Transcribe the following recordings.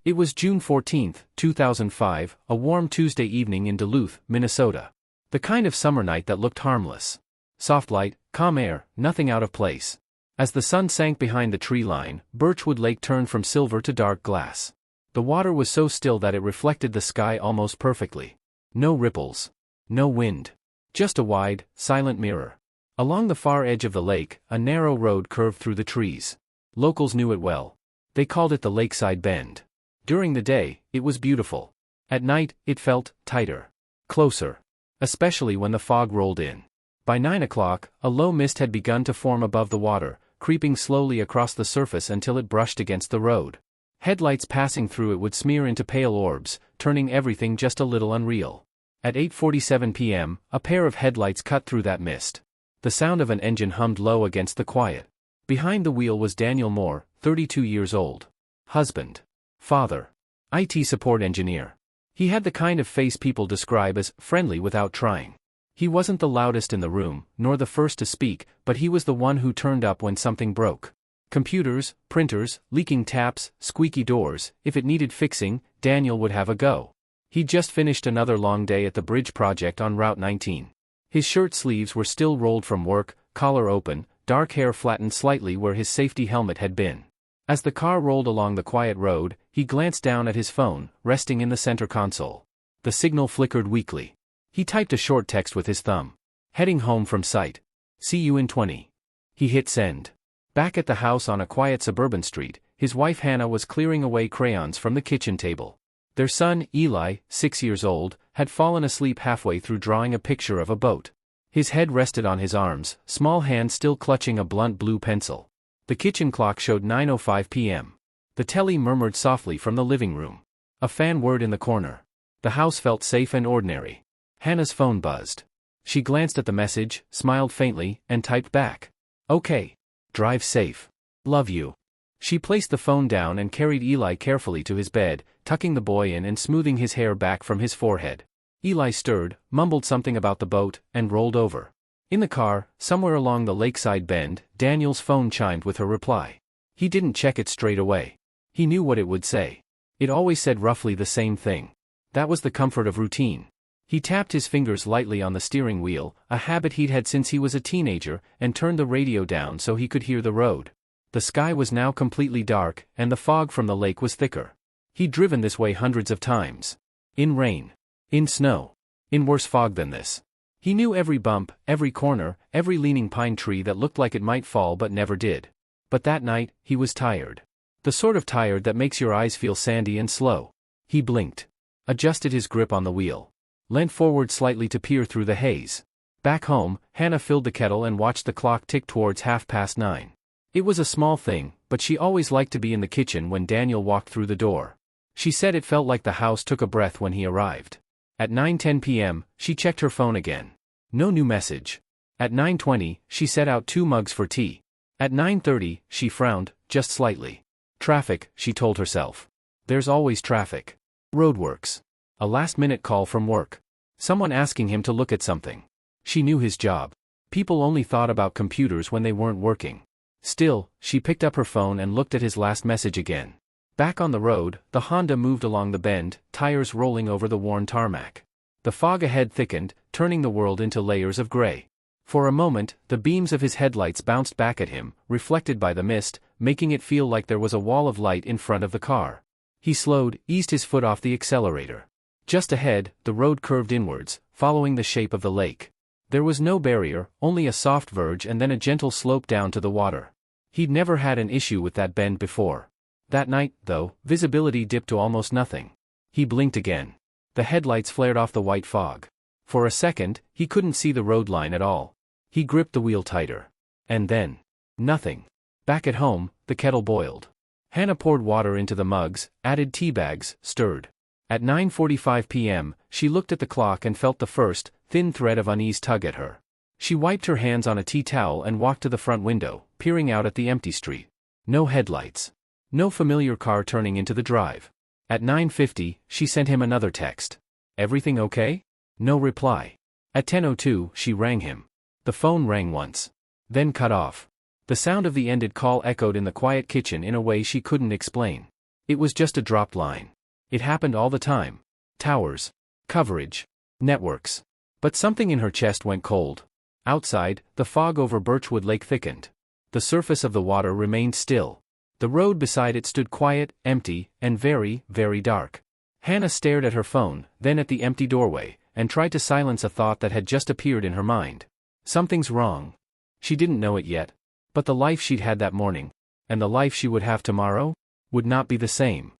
It was June 14, 2005, a warm Tuesday evening in Duluth, Minnesota. The kind of summer night that looked harmless. Soft light, calm air, nothing out of place. As the sun sank behind the tree line, Birchwood Lake turned from silver to dark glass. The water was so still that it reflected the sky almost perfectly. No ripples. No wind. Just a wide, silent mirror. Along the far edge of the lake, a narrow road curved through the trees. Locals knew it well. They called it the Lakeside Bend. During the day, it was beautiful. At night, it felt tighter. Closer. Especially when the fog rolled in. By 9 o'clock, a low mist had begun to form above the water, creeping slowly across the surface until it brushed against the road. Headlights passing through it would smear into pale orbs, turning everything just a little unreal. At 8:47 p.m., a pair of headlights cut through that mist. The sound of an engine hummed low against the quiet. Behind the wheel was Daniel Moore, 32 years old. Husband. Father. IT support engineer. He had the kind of face people describe as friendly without trying. He wasn't the loudest in the room, nor the first to speak, but he was the one who turned up when something broke. Computers, printers, leaking taps, squeaky doors, if it needed fixing, Daniel would have a go. He'd just finished another long day at the bridge project on Route 19. His shirt sleeves were still rolled from work, collar open, dark hair flattened slightly where his safety helmet had been. As the car rolled along the quiet road, he glanced down at his phone, resting in the center console. The signal flickered weakly. He typed a short text with his thumb. Heading home from site. See you in 20. He hit send. Back at the house on a quiet suburban street, his wife Hannah was clearing away crayons from the kitchen table. Their son, Eli, 6 years old, had fallen asleep halfway through drawing a picture of a boat. His head rested on his arms, small hand still clutching a blunt blue pencil. The kitchen clock showed 9:05 p.m. The telly murmured softly from the living room. A fan whirred in the corner. The house felt safe and ordinary. Hannah's phone buzzed. She glanced at the message, smiled faintly, and typed back. Okay. Drive safe. Love you. She placed the phone down and carried Eli carefully to his bed, tucking the boy in and smoothing his hair back from his forehead. Eli stirred, mumbled something about the boat, and rolled over. In the car, somewhere along the Lakeside Bend, Daniel's phone chimed with her reply. He didn't check it straight away. He knew what it would say. It always said roughly the same thing. That was the comfort of routine. He tapped his fingers lightly on the steering wheel, a habit he'd had since he was a teenager, and turned the radio down so he could hear the road. The sky was now completely dark, and the fog from the lake was thicker. He'd driven this way hundreds of times. In rain. In snow. In worse fog than this. He knew every bump, every corner, every leaning pine tree that looked like it might fall but never did. But that night, he was tired. The sort of tired that makes your eyes feel sandy and slow. He blinked. Adjusted his grip on the wheel. Leant forward slightly to peer through the haze. Back home, Hannah filled the kettle and watched the clock tick towards 9:30. It was a small thing, but she always liked to be in the kitchen when Daniel walked through the door. She said it felt like the house took a breath when he arrived. At 9:10 p.m., she checked her phone again. No new message. At 9:20, she set out 2 mugs for tea. At 9:30, she frowned, just slightly. Traffic, she told herself. There's always traffic. Roadworks. A last-minute call from work. Someone asking him to look at something. She knew his job. People only thought about computers when they weren't working. Still, she picked up her phone and looked at his last message again. Back on the road, the Honda moved along the bend, tires rolling over the worn tarmac. The fog ahead thickened, turning the world into layers of gray. For a moment, the beams of his headlights bounced back at him, reflected by the mist, making it feel like there was a wall of light in front of the car. He slowed, eased his foot off the accelerator. Just ahead, the road curved inwards, following the shape of the lake. There was no barrier, only a soft verge and then a gentle slope down to the water. He'd never had an issue with that bend before. That night, though, visibility dipped to almost nothing. He blinked again. The headlights flared off the white fog. For a second, he couldn't see the road line at all. He gripped the wheel tighter. And then, nothing. Back at home, the kettle boiled. Hannah poured water into the mugs, added tea bags, stirred. At 9:45 p.m., she looked at the clock and felt the first, thin thread of unease tug at her. She wiped her hands on a tea towel and walked to the front window, peering out at the empty street. No headlights. No familiar car turning into the drive. At 9:50, she sent him another text. Everything okay? No reply. At 10:02, she rang him. The phone rang once. Then cut off. The sound of the ended call echoed in the quiet kitchen in a way she couldn't explain. It was just a dropped line. It happened all the time. Towers. Coverage. Networks. But something in her chest went cold. Outside, the fog over Birchwood Lake thickened. The surface of the water remained still. The road beside it stood quiet, empty, and very, very dark. Hannah stared at her phone, then at the empty doorway, and tried to silence a thought that had just appeared in her mind. Something's wrong. She didn't know it yet. But the life she'd had that morning, and the life she would have tomorrow, would not be the same.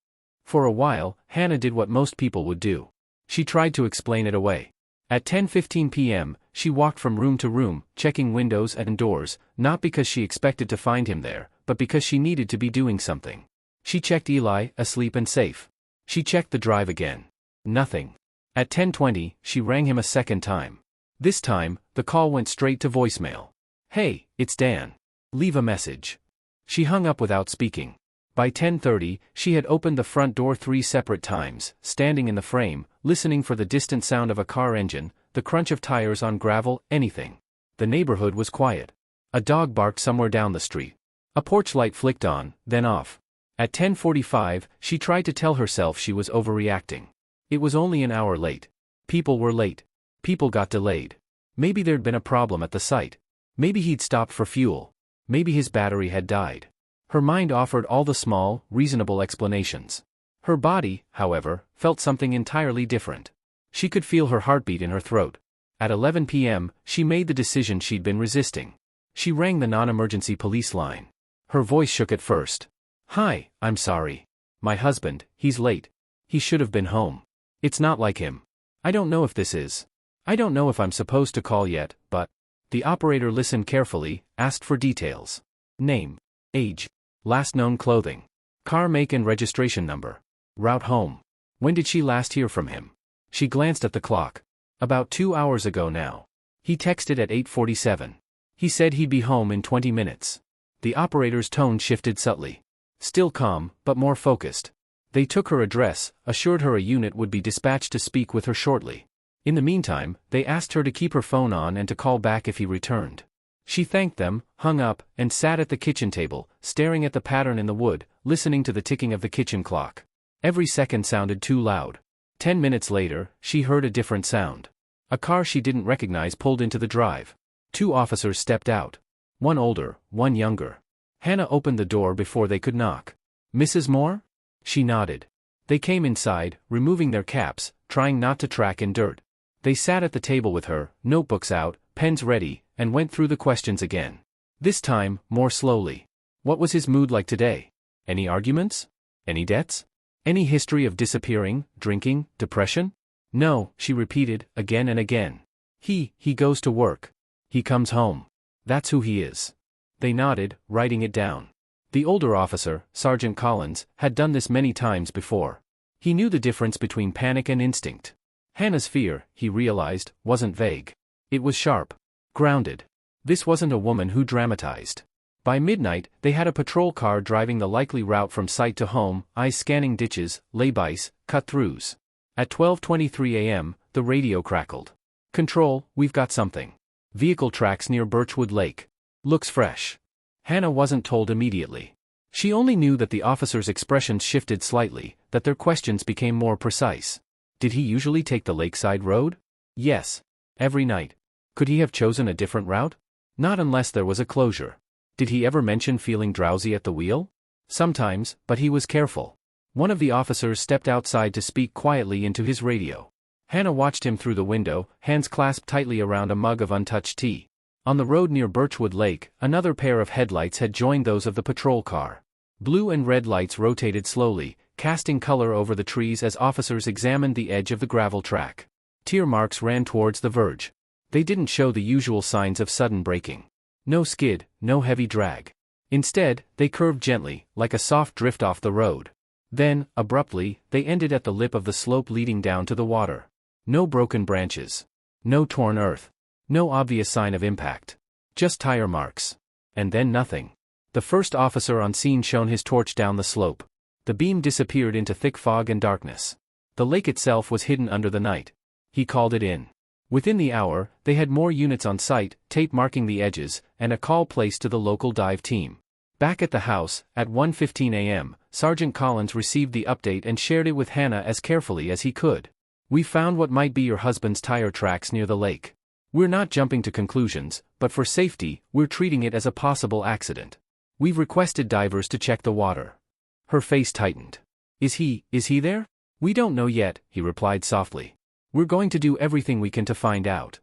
For a while, Hannah did what most people would do. She tried to explain it away. At 10:15 p.m., she walked from room to room, checking windows and doors, not because she expected to find him there, but because she needed to be doing something. She checked Eli, asleep and safe. She checked the drive again. Nothing. At 10:20, she rang him a second time. This time, the call went straight to voicemail. "Hey, it's Dan. Leave a message." She hung up without speaking. By 10:30, she had opened the front door 3 separate times, standing in the frame, listening for the distant sound of a car engine, the crunch of tires on gravel, anything. The neighborhood was quiet. A dog barked somewhere down the street. A porch light flicked on, then off. At 10:45, she tried to tell herself she was overreacting. It was only an hour late. People were late. People got delayed. Maybe there'd been a problem at the site. Maybe he'd stopped for fuel. Maybe his battery had died. Her mind offered all the small, reasonable explanations. Her body, however, felt something entirely different. She could feel her heartbeat in her throat. At 11 p.m., she made the decision she'd been resisting. She rang the non-emergency police line. Her voice shook at first. "Hi, I'm sorry. My husband, he's late. He should have been home. It's not like him. I don't know if this is. I don't know if I'm supposed to call yet, but..." The operator listened carefully, asked for details. Name. Age. Last known clothing. Car make and registration number. Route home. When did she last hear from him? She glanced at the clock. About 2 hours ago now. He texted at 8:47. He said he'd be home in 20 minutes. The operator's tone shifted subtly. Still calm, but more focused. They took her address, assured her a unit would be dispatched to speak with her shortly. In the meantime, they asked her to keep her phone on and to call back if he returned. She thanked them, hung up, and sat at the kitchen table, staring at the pattern in the wood, listening to the ticking of the kitchen clock. Every second sounded too loud. 10 minutes later, she heard a different sound. A car she didn't recognize pulled into the drive. 2 officers stepped out. One older, one younger. Hannah opened the door before they could knock. "Mrs. Moore?" She nodded. They came inside, removing their caps, trying not to track in dirt. They sat at the table with her, notebooks out, pens ready, and went through the questions again. This time, more slowly. What was his mood like today? Any arguments? Any debts? Any history of disappearing, drinking, depression? No, she repeated, again and again. He goes to work. He comes home. That's who he is. They nodded, writing it down. The older officer, Sergeant Collins, had done this many times before. He knew the difference between panic and instinct. Hannah's fear, he realized, wasn't vague. It was sharp. Grounded. This wasn't a woman who dramatized. By midnight, they had a patrol car driving the likely route from site to home, eyes scanning ditches, laybys, cut-throughs. At 12:23 a.m., the radio crackled. "Control, we've got something. Vehicle tracks near Birchwood Lake. Looks fresh." Hannah wasn't told immediately. She only knew that the officers' expressions shifted slightly, that their questions became more precise. Did he usually take the lakeside road? Yes. Every night. Could he have chosen a different route? Not unless there was a closure. Did he ever mention feeling drowsy at the wheel? Sometimes, but he was careful. One of the officers stepped outside to speak quietly into his radio. Hannah watched him through the window, hands clasped tightly around a mug of untouched tea. On the road near Birchwood Lake, another pair of headlights had joined those of the patrol car. Blue and red lights rotated slowly, casting color over the trees as officers examined the edge of the gravel track. Tear marks ran towards the verge. They didn't show the usual signs of sudden braking. No skid, no heavy drag. Instead, they curved gently, like a soft drift off the road. Then, abruptly, they ended at the lip of the slope leading down to the water. No broken branches. No torn earth. No obvious sign of impact. Just tire marks. And then nothing. The first officer on scene shone his torch down the slope. The beam disappeared into thick fog and darkness. The lake itself was hidden under the night. He called it in. Within the hour, they had more units on site, tape marking the edges, and a call placed to the local dive team. Back at the house, at 1:15 a.m., Sergeant Collins received the update and shared it with Hannah as carefully as he could. "We found what might be your husband's tire tracks near the lake. We're not jumping to conclusions, but for safety, we're treating it as a possible accident. We've requested divers to check the water." Her face tightened. Is he there?" "We don't know yet," he replied softly. "We're going to do everything we can to find out."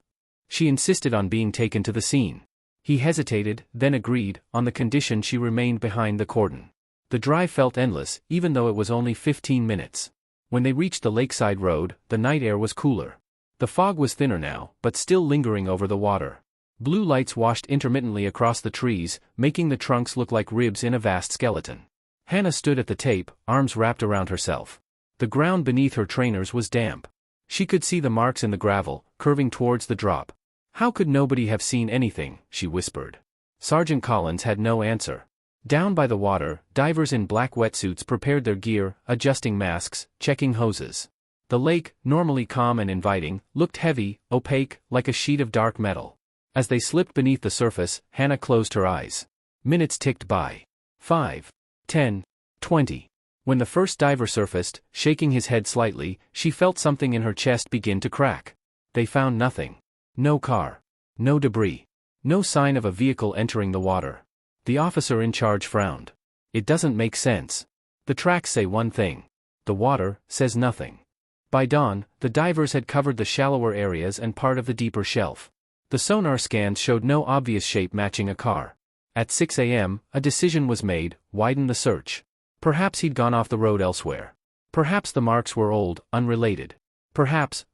She insisted on being taken to the scene. He hesitated, then agreed, on the condition she remained behind the cordon. The drive felt endless, even though it was only 15 minutes. When they reached the lakeside road, the night air was cooler. The fog was thinner now, but still lingering over the water. Blue lights washed intermittently across the trees, making the trunks look like ribs in a vast skeleton. Hannah stood at the tape, arms wrapped around herself. The ground beneath her trainers was damp. She could see the marks in the gravel, curving towards the drop. "How could nobody have seen anything?" she whispered. Sergeant Collins had no answer. Down by the water, divers in black wetsuits prepared their gear, adjusting masks, checking hoses. The lake, normally calm and inviting, looked heavy, opaque, like a sheet of dark metal. As they slipped beneath the surface, Hannah closed her eyes. Minutes ticked by. 5, 10, 20. When the first diver surfaced, shaking his head slightly, she felt something in her chest begin to crack. They found nothing. No car. No debris. No sign of a vehicle entering the water. The officer in charge frowned. "It doesn't make sense. The tracks say one thing. The water says nothing." By dawn, the divers had covered the shallower areas and part of the deeper shelf. The sonar scans showed no obvious shape matching a car. At 6 a.m., a decision was made: widen the search. Perhaps he'd gone off the road elsewhere. Perhaps the marks were old, unrelated. Perhaps.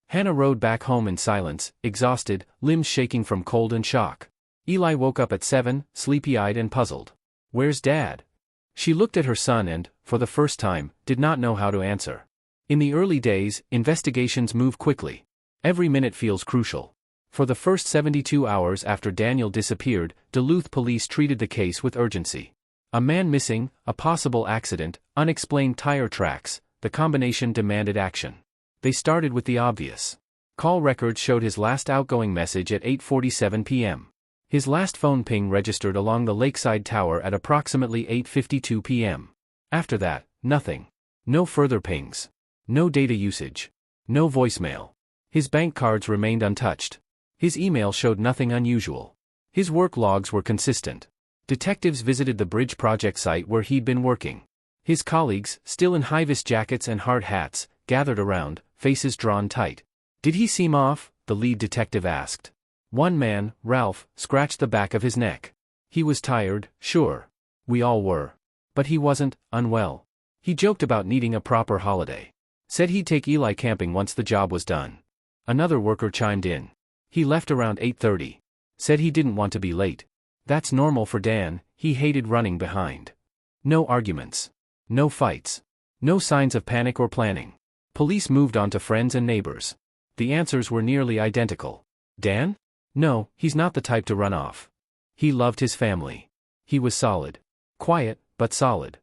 Hannah rode back home in silence, exhausted, limbs shaking from cold and shock. Eli woke up at 7, sleepy-eyed and puzzled. "Where's Dad?" She looked at her son and, for the first time, did not know how to answer. In the early days, investigations move quickly. Every minute feels crucial. For the first 72 hours after Daniel disappeared, Duluth police treated the case with urgency. A man missing, a possible accident, unexplained tire tracks, the combination demanded action. They started with the obvious. Call records showed his last outgoing message at 8:47 p.m. His last phone ping registered along the lakeside tower at approximately 8:52 p.m. After that, nothing. No further pings. No data usage. No voicemail. His bank cards remained untouched. His email showed nothing unusual. His work logs were consistent. Detectives visited the bridge project site where he'd been working. His colleagues, still in high-vis jackets and hard hats, gathered around, faces drawn tight. "Did he seem off?" the lead detective asked. One man, Ralph, scratched the back of his neck. "He was tired, sure. We all were. But he wasn't unwell. He joked about needing a proper holiday. Said he'd take Eli camping once the job was done." Another worker chimed in. "He left around 8:30. Said he didn't want to be late. That's normal for Dan, he hated running behind." No arguments. No fights. No signs of panic or planning. Police moved on to friends and neighbors. The answers were nearly identical. Dan? No, he's not the type to run off. He loved his family. He was solid. Quiet, but solid.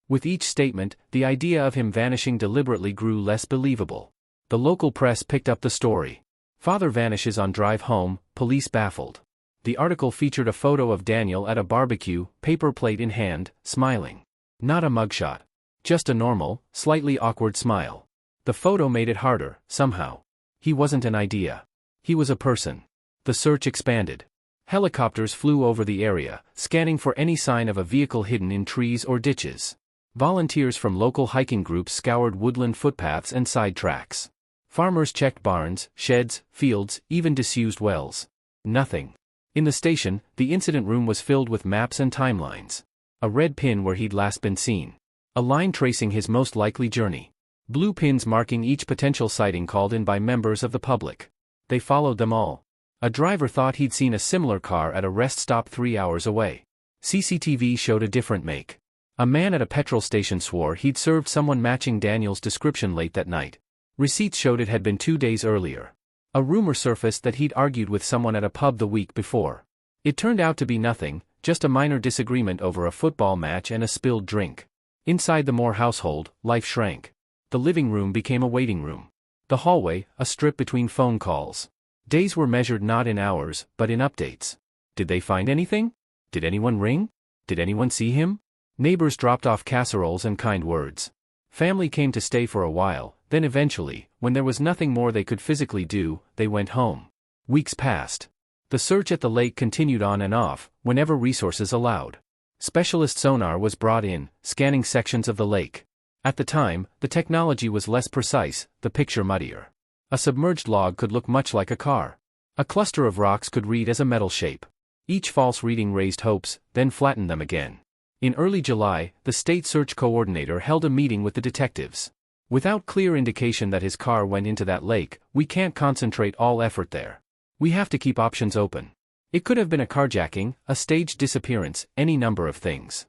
With each statement, the idea of him vanishing deliberately grew less believable. The local press picked up the story. "Father vanishes on drive home, police baffled." The article featured a photo of Daniel at a barbecue, paper plate in hand, smiling. Not a mugshot. Just a normal, slightly awkward smile. The photo made it harder, somehow. He wasn't an idea. He was a person. The search expanded. Helicopters flew over the area, scanning for any sign of a vehicle hidden in trees or ditches. Volunteers from local hiking groups scoured woodland footpaths and side tracks. Farmers checked barns, sheds, fields, even disused wells. Nothing. In the station, the incident room was filled with maps and timelines. A red pin where he'd last been seen. A line tracing his most likely journey. Blue pins marking each potential sighting called in by members of the public. They followed them all. A driver thought he'd seen a similar car at a rest stop 3 hours away. CCTV showed a different make. A man at a petrol station swore he'd served someone matching Daniel's description late that night. Receipts showed it had been 2 days earlier. A rumor surfaced that he'd argued with someone at a pub the week before. It turned out to be nothing, just a minor disagreement over a football match and a spilled drink. Inside the Moore household, life shrank. The living room became a waiting room. The hallway, a strip between phone calls. Days were measured not in hours, but in updates. Did they find anything? Did anyone ring? Did anyone see him? Neighbors dropped off casseroles and kind words. Family came to stay for a while, then eventually, when there was nothing more they could physically do, they went home. Weeks passed. The search at the lake continued on and off, whenever resources allowed. Specialist sonar was brought in, scanning sections of the lake. At the time, the technology was less precise, the picture muddier. A submerged log could look much like a car. A cluster of rocks could read as a metal shape. Each false reading raised hopes, then flattened them again. In early July, the state search coordinator held a meeting with the detectives. Without clear indication that his car went into that lake, we can't concentrate all effort there. We have to keep options open. It could have been a carjacking, a staged disappearance, any number of things.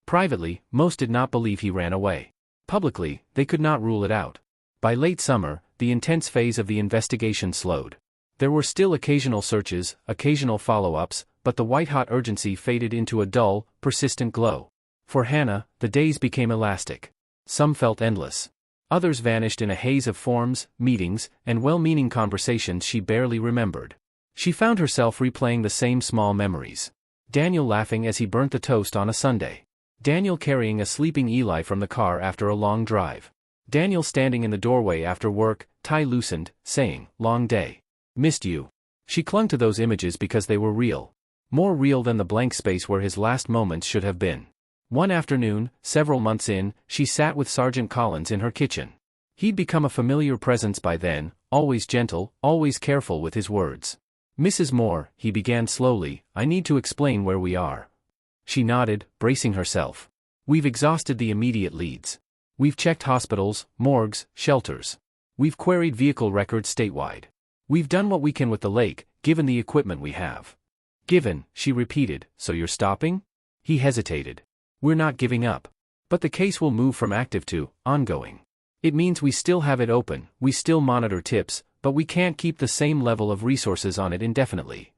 Privately, most did not believe he ran away. Publicly, they could not rule it out. By late summer, the intense phase of the investigation slowed. There were still occasional searches, occasional follow-ups, but the white-hot urgency faded into a dull, persistent glow. For Hannah, the days became elastic. Some felt endless. Others vanished in a haze of forms, meetings, and well-meaning conversations she barely remembered. She found herself replaying the same small memories. Daniel laughing as he burnt the toast on a Sunday. Daniel carrying a sleeping Eli from the car after a long drive. Daniel standing in the doorway after work, tie loosened, saying, "Long day. Missed you." She clung to those images because they were real. More real than the blank space where his last moments should have been. One afternoon, several months in, she sat with Sergeant Collins in her kitchen. He'd become a familiar presence by then, always gentle, always careful with his words. "Mrs. Moore," he began slowly, "I need to explain where we are." She nodded, bracing herself. "We've exhausted the immediate leads. We've checked hospitals, morgues, shelters. We've queried vehicle records statewide. We've done what we can with the lake, given the equipment we have." "Given," she repeated, "so you're stopping?" He hesitated. "We're not giving up. But the case will move from active to ongoing. It means we still have it open, we still monitor tips, but we can't keep the same level of resources on it indefinitely."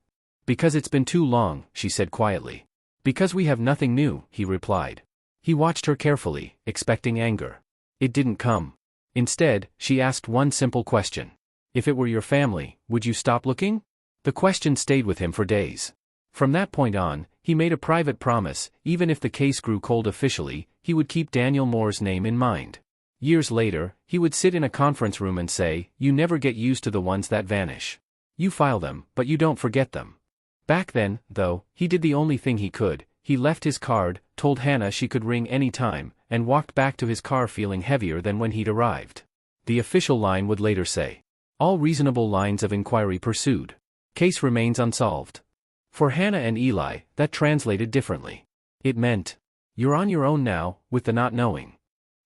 "Because it's been too long," she said quietly. "Because we have nothing new," he replied. He watched her carefully, expecting anger. It didn't come. Instead, she asked one simple question. "If it were your family, would you stop looking?" The question stayed with him for days. From that point on, he made a private promise, even if the case grew cold officially, he would keep Daniel Moore's name in mind. Years later, he would sit in a conference room and say, "You never get used to the ones that vanish. You file them, but you don't forget them." Back then, though, he did the only thing he could. He left his card, told Hannah she could ring any time, and walked back to his car feeling heavier than when he'd arrived. The official line would later say, "All reasonable lines of inquiry pursued. Case remains unsolved." For Hannah and Eli, that translated differently. It meant, "You're on your own now, with the not knowing."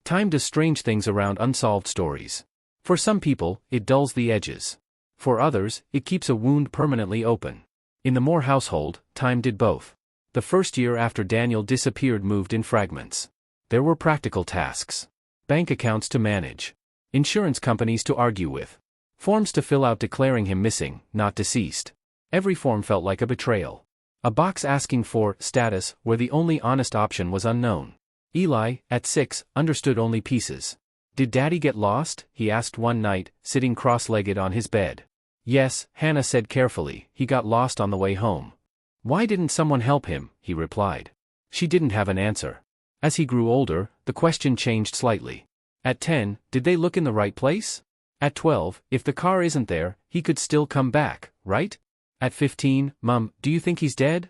Time does strange things around unsolved stories. For some people, it dulls the edges. For others, it keeps a wound permanently open. In the Moore household, time did both. The first year after Daniel disappeared moved in fragments. There were practical tasks. Bank accounts to manage. Insurance companies to argue with. Forms to fill out declaring him missing, not deceased. Every form felt like a betrayal. A box asking for status where the only honest option was unknown. Eli, at 6, understood only pieces. "Did Daddy get lost?" he asked one night, sitting cross-legged on his bed. "Yes," Hannah said carefully, "he got lost on the way home." "Why didn't someone help him?" he replied. She didn't have an answer. As he grew older, the question changed slightly. At 10, did they look in the right place? At 12, if the car isn't there, he could still come back, right? At 15, Mum, do you think he's dead?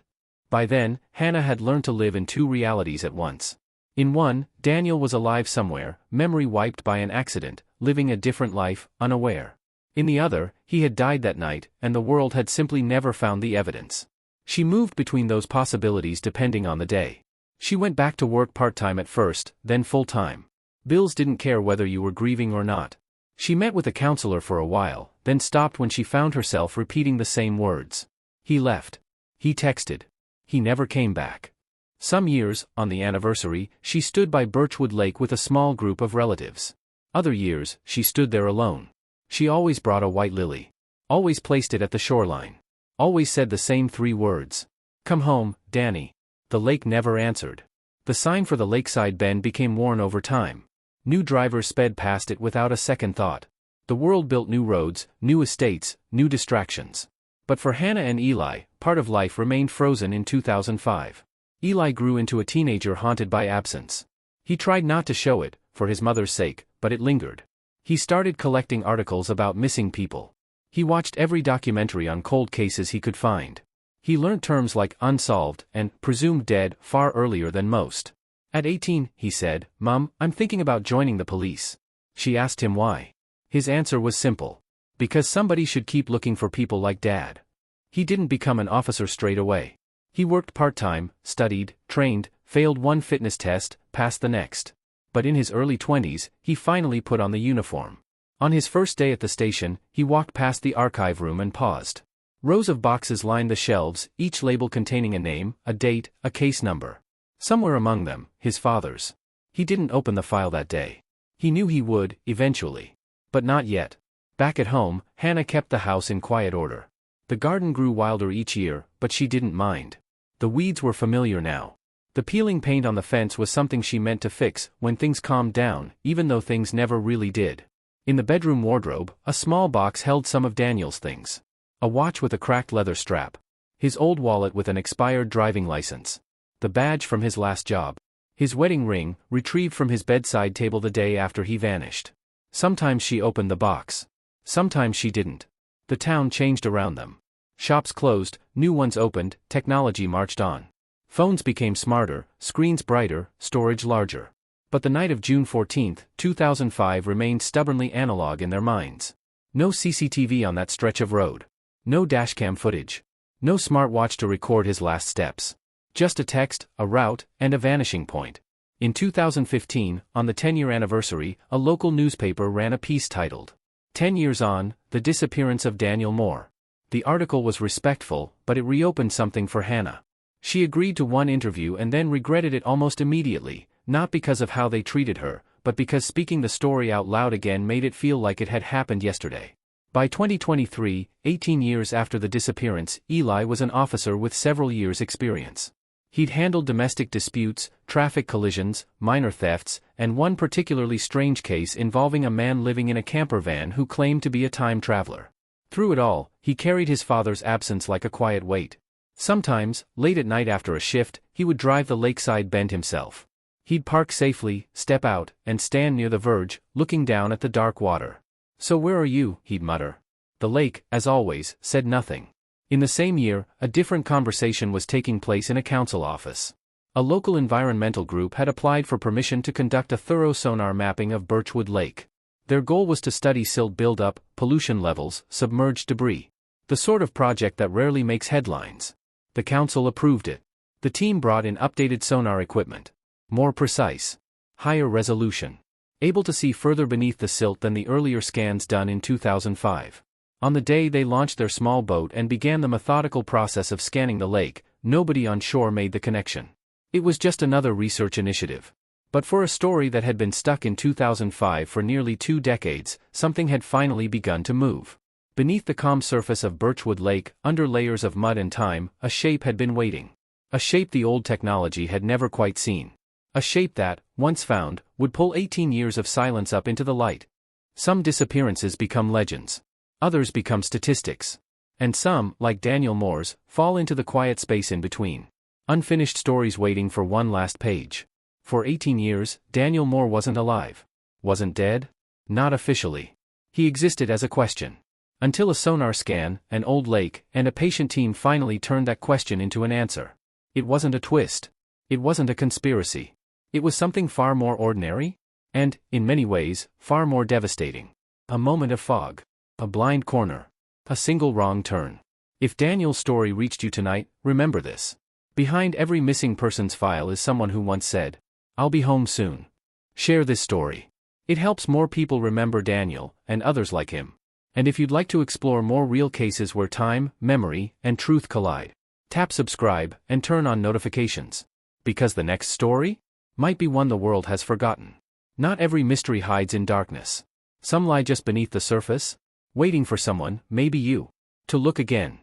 By then, Hannah had learned to live in two realities at once. In one, Daniel was alive somewhere, memory wiped by an accident, living a different life, unaware. In the other, he had died that night, and the world had simply never found the evidence. She moved between those possibilities depending on the day. She went back to work part-time at first, then full-time. Bills didn't care whether you were grieving or not. She met with a counselor for a while, then stopped when she found herself repeating the same words. He left. He texted. He never came back. Some years, on the anniversary, she stood by Birchwood Lake with a small group of relatives. Other years, she stood there alone. She always brought a white lily. Always placed it at the shoreline. Always said the same 3 words. "Come home, Danny." The lake never answered. The sign for the lakeside bend became worn over time. New drivers sped past it without a second thought. The world built new roads, new estates, new distractions. But for Hannah and Eli, part of life remained frozen in 2005. Eli grew into a teenager haunted by absence. He tried not to show it, for his mother's sake, but it lingered. He started collecting articles about missing people. He watched every documentary on cold cases he could find. He learned terms like unsolved and presumed dead far earlier than most. At 18, he said, "Mom, I'm thinking about joining the police." She asked him why. His answer was simple. Because somebody should keep looking for people like Dad. He didn't become an officer straight away. He worked part-time, studied, trained, failed one fitness test, passed the next. But in his early 20s, he finally put on the uniform. On his first day at the station, he walked past the archive room and paused. Rows of boxes lined the shelves, each label containing a name, a date, a case number. Somewhere among them, his father's. He didn't open the file that day. He knew he would, eventually. But not yet. Back at home, Hannah kept the house in quiet order. The garden grew wilder each year, but she didn't mind. The weeds were familiar now. The peeling paint on the fence was something she meant to fix when things calmed down, even though things never really did. In the bedroom wardrobe, a small box held some of Daniel's things. A watch with a cracked leather strap. His old wallet with an expired driving license. The badge from his last job. His wedding ring, retrieved from his bedside table the day after he vanished. Sometimes she opened the box. Sometimes she didn't. The town changed around them. Shops closed, new ones opened, technology marched on. Phones became smarter, screens brighter, storage larger. But the night of June 14, 2005 remained stubbornly analog in their minds. No CCTV on that stretch of road. No dashcam footage. No smartwatch to record his last steps. Just a text, a route, and a vanishing point. In 2015, on the 10-year anniversary, a local newspaper ran a piece titled, "10 Years On, The Disappearance of Daniel Moore." The article was respectful, but it reopened something for Hannah. She agreed to one interview and then regretted it almost immediately, not because of how they treated her, but because speaking the story out loud again made it feel like it had happened yesterday. By 2023, 18 years after the disappearance, Eli was an officer with several years' experience. He'd handled domestic disputes, traffic collisions, minor thefts, and one particularly strange case involving a man living in a camper van who claimed to be a time traveler. Through it all, he carried his father's absence like a quiet weight. Sometimes, late at night after a shift, he would drive the lakeside bend himself. He'd park safely, step out, and stand near the verge, looking down at the dark water. "So where are you?" he'd mutter. The lake, as always, said nothing. In the same year, a different conversation was taking place in a council office. A local environmental group had applied for permission to conduct a thorough sonar mapping of Birchwood Lake. Their goal was to study silt buildup, pollution levels, submerged debris. The sort of project that rarely makes headlines. The council approved it. The team brought in updated sonar equipment. More precise. Higher resolution. Able to see further beneath the silt than the earlier scans done in 2005. On the day they launched their small boat and began the methodical process of scanning the lake, nobody on shore made the connection. It was just another research initiative. But for a story that had been stuck in 2005 for nearly 2 decades, something had finally begun to move. Beneath the calm surface of Birchwood Lake, under layers of mud and time, a shape had been waiting. A shape the old technology had never quite seen. A shape that, once found, would pull 18 years of silence up into the light. Some disappearances become legends. Others become statistics. And some, like Daniel Moore's, fall into the quiet space in between. Unfinished stories waiting for one last page. For 18 years, Daniel Moore wasn't alive. Wasn't dead? Not officially. He existed as a question. Until a sonar scan, an old lake, and a patient team finally turned that question into an answer. It wasn't a twist. It wasn't a conspiracy. It was something far more ordinary? And, in many ways, far more devastating. A moment of fog. A blind corner. A single wrong turn. If Daniel's story reached you tonight, remember this. Behind every missing person's file is someone who once said, "I'll be home soon." Share this story. It helps more people remember Daniel, and others like him. And if you'd like to explore more real cases where time, memory, and truth collide, tap subscribe and turn on notifications. Because the next story might be one the world has forgotten. Not every mystery hides in darkness. Some lie just beneath the surface, waiting for someone, maybe you, to look again.